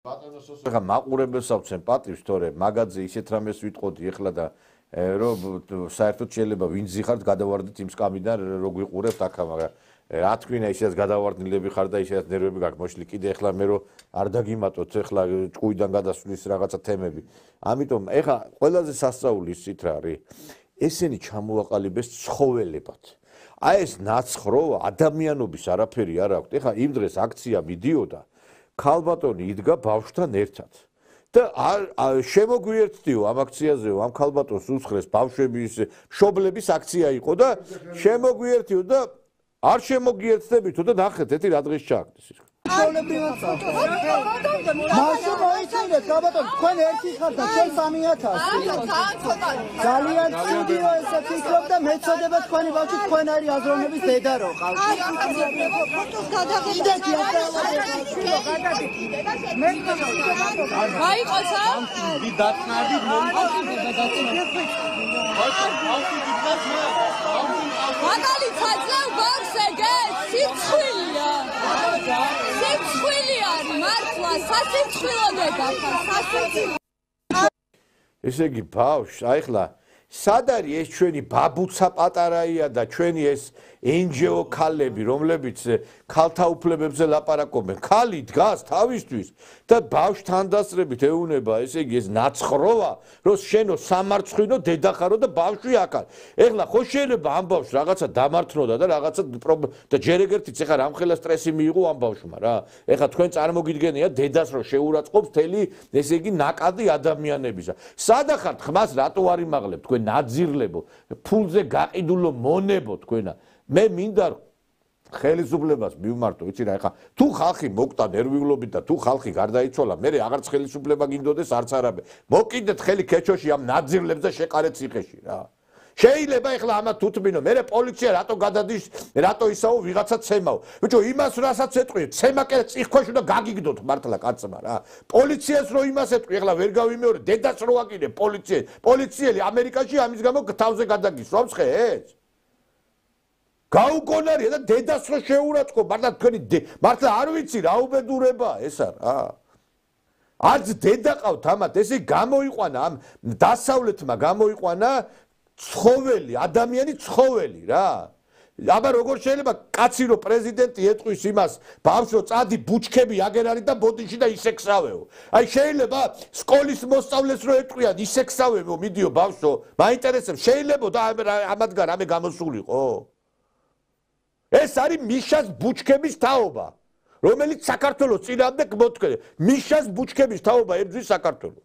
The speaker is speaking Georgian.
ახლა მაყურებელს ავცენ პატივს, თორე მაგაძე ისეთ რამეს ვიტყოდი ეხლა და რომ საერთოდ შეიძლება ვინც იხართ გადავარდით იმ სკამიდან რო გვიყურებთ აქა, მაგრამ რა თქვინა ისედაც გადავარდნილები ხარ და ისედაც ნერვები გაქვს მოშლი კიდე ეხლა მე რო არ დაგიმატოთ ეხლა ჭკუიდან გადასვლის რაღაცა თემები. ამიტომ ეხლა ყველაზე სასწაული ისიც რა არის. ესენი ჩამოაყალიბეს ცხოველებად. აი ეს ნაცხროა ადამიანობის არაფერი არ აქვს. ეხლა იმ დღეს აქცია მიდიოდა ქალბატონი იდგა ბავშვთან ერთად და შემოგვიერთდიო ამ აქციაზეო ამ ქალბატონს უსხრეს ბავშვების მშობლების აქცია იყო და შემოგვიერთდიო და არ შემოგიერთდებითო და ნახეთ ეთი რა დღეს ჩააგდეს ის მაშინ მოიცინეთ ქალბატონ თქვენ ერთი ხართ და ჩვენ 3000 ძალიან ცუდია ესე ფიქრობ და მეწოდება თქვენი ბავშვი თქვენ არის აზროვნების დედა რო ყავთ გაიყოცა? დათნადი მაგალითად ბავშვს ეგეთ სიცხვილია. სიცხვილი არის მართლა სასიცხვილოდება ხარ სასიცხვილო. ესე იგი ბავშვს აი ხლა სად არის ეს ჩვენი ბაბუცა პატარაია და ჩვენი ეს NGO ქალები რომლებიც ქალთა უფლებებზე ლაპარაკობენ ქალი დგას თავისთვის და ბავშვს თანდასწრებით ეუნება ესე იგი ეს ნაცხროა რომ შენო სამარცხვინო დედა ხარო და ბავშვი აქ არის ეხლა ხო შეიძლება ამ ბავშვს რაღაცა დამართნოდა და რაღაცა და ჯერ ეგერთიც ეხლა რამხელა სტრესი მიიღო ამ ბავშვმა რა ეხლა თქვენ წარმოგიდგენია დედას რომ შეურაცხყოფს მთელი ესე იგი ნაკადი ადამიანებისა სადახართ ხმას რატო არ იმაღლებთ თქვენ ნაძირლებო ფულზე გაყიდულო მონებო თქვენა მე მინდა ხელისუფლებას მივმართო, იცი რა, ეხა თუ ხალხი მოკტა ნერვიულობით და თუ ხალხი გარდაიცვალა, მე აღარც ხელისუფლება გინდოდეს არც არაბე. მოკიდეთ ხელი ქეჩოში ამ ნაძირლებს და შეყარეთ ციხეში რა. შეიძლება ეხლა ამათ თუთმინო, მე პოლიცია რატო გადადის, რატო ისაო ვიღაცა ცემაო. ბიჭო, იმას რასაც ეტყვი, ცემა კი წიხქვეშ უნდა გაგიგდოთ მართლა კაცმა რა. პოლიციას რო იმას ეტყვი, ეხლა ვერ გავიმეორე, დედას რო ვაკიდე პოლიციელი ამერიკაში ამის გამო თავზე გადაგისვამს ხეს. გაუკონარია და დედას რო შეურაცხყოფ, მართლა თქვენი მართლა არ ვიცი რა უბედურება ესა რა. არც დედა ყავთ ამათ, ესე გამოიყვანა ამ დასავლეთმა გამოიყვანა ცხოველი, ადამიანი ცხოველი რა. აბა როგორ შეიძლება კაცი რო პრეზიდენტი ეტყვის იმას, ბავშვს რო წადი ბუჩქები აგერ არის და ბოდიში და ისექსავეო. აი შეიძლება სკოლის მოსწავლეს რო ეტყვიან ისექსავეო, მიდიო ბავშვო, მაინტერესებს შეიძლება და ამათგან რამე გამოსულიყო. ეს არის მიშას ბუჩქების თაობა, რომელიც საქართველოს წინააღმდეგ მოთქმედა. მიშას ბუჩქების თაობა ებრძვის საქართველოს.